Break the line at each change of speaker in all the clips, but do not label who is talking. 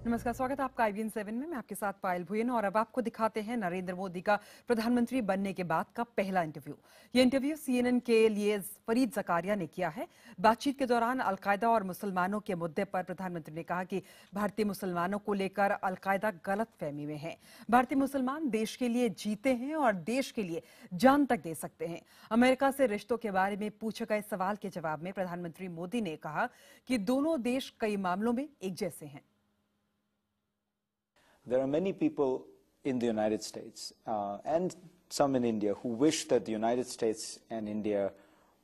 नमस्कार, स्वागत है आपका IBN 7 में। मैं आपके साथ पायल भुयन और अब आपको दिखाते हैं नरेंद्र मोदी का प्रधानमंत्री बनने के बाद का पहला इंटरव्यू। ये इंटरव्यू CNN के लिए फरीद जकारिया ने किया है। बातचीत के दौरान अलकायदा और मुसलमानों के मुद्दे पर प्रधानमंत्री ने कहा कि भारतीय मुसलमानों को लेकर अलकायदा गलतफहमी में है। भारतीय मुसलमान देश के लिए जीते हैं और देश के लिए जान तक दे सकते हैं। अमेरिका से रिश्तों के बारे में पूछे गए सवाल के जवाब में प्रधानमंत्री मोदी ने कहा कि दोनों देश कई मामलों में एक जैसे हैं।
There are many people in the United States and some in India who wish that the United States and India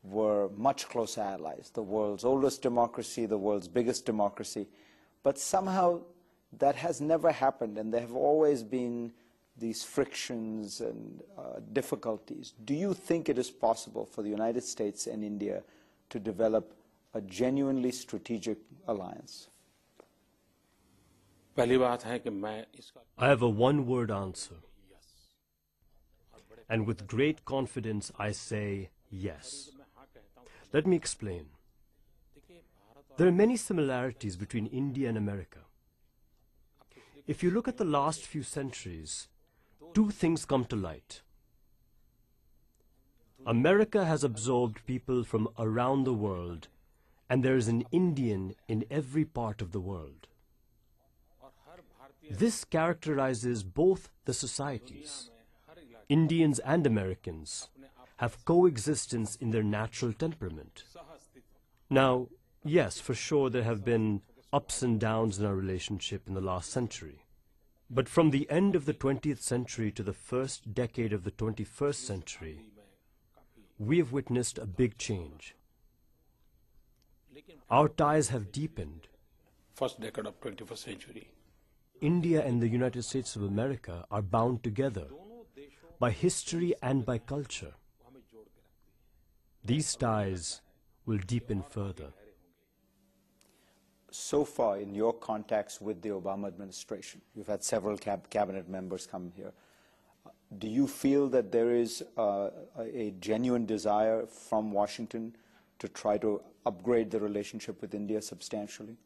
were much closer allies, the world's oldest democracy, the world's biggest democracy. But somehow that has never happened, and there have always been these frictions and difficulties. Do you think it is possible for the United States and India to develop a genuinely strategic alliance?
पहली बात है कि मैं इसका
I have a one-word answer. And with great confidence I say yes. Let me explain. There are many similarities between India and America. If you look at the last few centuries, two things come to light. America has absorbed people from around the world, and there is an Indian in every part of the world. This characterizes both the societies. Indians and Americans have coexistence in their natural temperament. Now, yes, for sure there have been ups and downs in our relationship in the last century. But from the end of the 20th century to the first decade of the 21st century, we have witnessed a big change. Our ties have deepened.
First decade of 21st century.
India and the United States of America are bound together by history and by culture. These ties will deepen further.
So far in your contacts with the Obama administration, you've had several cabinet members come here. Do you feel that there is a genuine desire from Washington to try to upgrade the relationship with India substantially?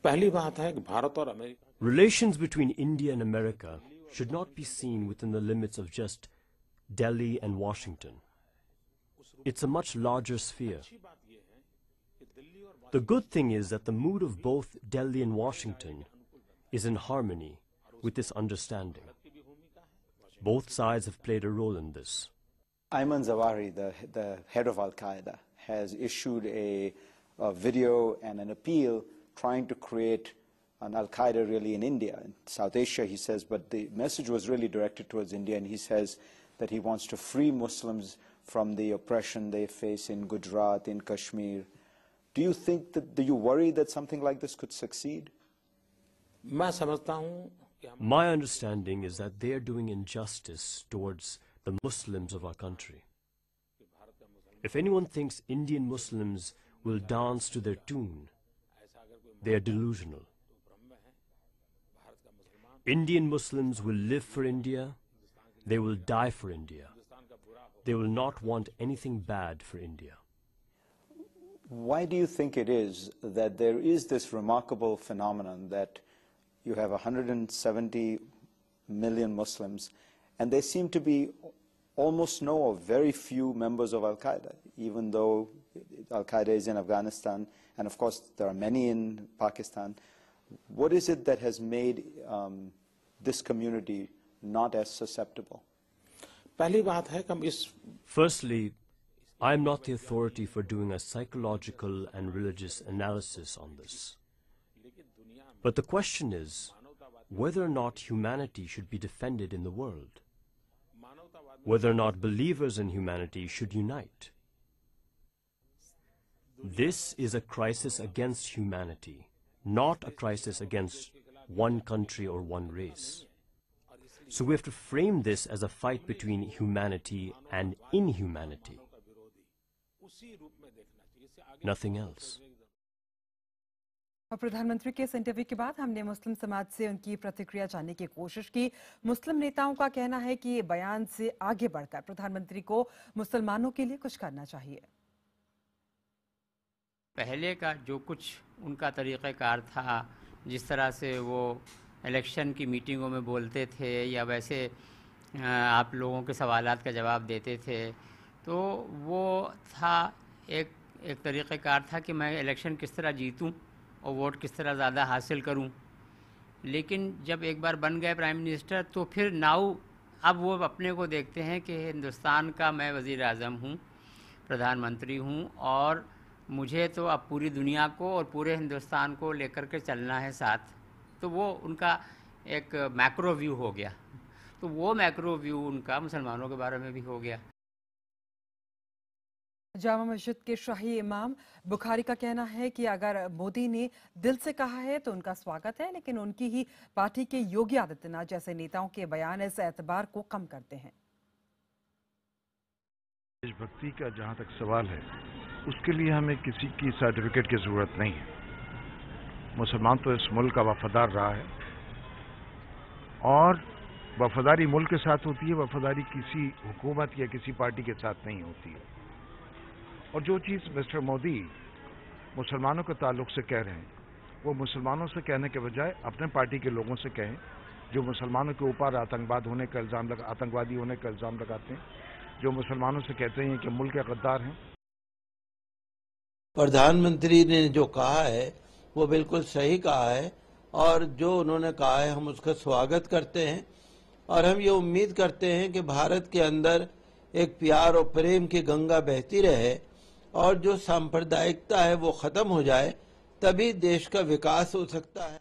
पहली बात है कि भारत और America
Relations between India and America should not be seen within the limits of just Delhi and Washington. It's a much larger sphere. The good thing is that the mood of both Delhi and Washington is in harmony with this understanding. Both sides have played a role in this.
Ayman Zawahiri, the head of Al-Qaeda, has issued a video and an appeal trying to create an Al-Qaeda really in India, in South Asia, he says, but the message was really directed towards India, and he says that he wants to free Muslims from the oppression they face in Gujarat, in Kashmir. Do you think that, do you worry that something like this could succeed?
मैं समझता हूँ कि
My understanding is that they are doing injustice towards the Muslims of our country. If anyone thinks Indian Muslims will dance to their tune, they are delusional. Indian Muslims will live for India, they will die for India. They will not want anything bad for India.
Why do you think it is that there is this remarkable phenomenon that you have 170 million Muslims and they seem to be almost no or very few members of Al-Qaeda, even though Al-Qaeda is in Afghanistan, and of course there are many in Pakistan. What is it that has made this community not as susceptible?
पहली बात है कि हम इस
Firstly, I am not the authority for doing a psychological and religious analysis on this. But the question is whether or not humanity should be defended in the world, whether or not believers in humanity should unite. This is a crisis against humanity, not a crisis against one country or one race. So we have to frame this as a fight between humanity and inhumanity. Nothing else.
और प्रधानमंत्री के इस interview के बाद हमने मुस्लिम समाज से उनकी प्रतिक्रिया जानने की कोशिश की। मुस्लिम नेताओं का कहना है कि ये बयान से आगे बढ़कर प्रधानमंत्री को मुसलमानों के लिए कुछ करना चाहिए।
पहले का जो कुछ उनका तरीक़ाकार था जिस तरह से वो इलेक्शन की मीटिंगों में बोलते थे या वैसे आप लोगों के सवालात का जवाब देते थे, तो वो था एक तरीक़ेकार था कि मैं इलेक्शन किस तरह जीतूं और वोट किस तरह ज़्यादा हासिल करूं। लेकिन जब एक बार बन गए प्राइम मिनिस्टर तो फिर नाउ अब वो अपने को देखते हैं कि हिंदुस्तान का मैं वज़ीर आज़म हूँ, प्रधानमंत्री हूँ, और मुझे तो अब पूरी दुनिया को और पूरे हिंदुस्तान को लेकर के चलना है साथ। तो वो उनका एक मैक्रो व्यू हो गया। तो वो मैक्रो व्यू उनका मुसलमानों के बारे में भी हो गया।
जामा मस्जिद के शाही इमाम बुखारी का कहना है कि अगर मोदी ने दिल से कहा है तो उनका स्वागत है, लेकिन उनकी ही पार्टी के योगी आदित्यनाथ जैसे नेताओं के बयान इस एतबार को कम करते हैं।
देशभक्ति का जहां तक सवाल है, उसके लिए हमें किसी की सर्टिफिकेट की जरूरत नहीं है। मुसलमान तो इस मुल्क का वफादार रहा है, और वफादारी मुल्क के साथ होती है, वफादारी किसी हुकूमत या किसी पार्टी के साथ नहीं होती है। और जो चीज़ मिस्टर मोदी मुसलमानों के ताल्लुक से कह रहे हैं, वो मुसलमानों से कहने के बजाय अपने पार्टी के लोगों से कहें, जो मुसलमानों के ऊपर आतंकवादी होने का इल्ज़ाम लगाते हैं, जो मुसलमानों से कहते हैं कि मुल्क के गद्दार हैं।
प्रधानमंत्री ने जो कहा है वो बिल्कुल सही कहा है, और जो उन्होंने कहा है हम उसका स्वागत करते हैं, और हम ये उम्मीद करते हैं कि भारत के अंदर एक प्यार और प्रेम की गंगा बहती रहे, और जो सांप्रदायिकता है वो खत्म हो जाए, तभी देश का विकास हो सकता है।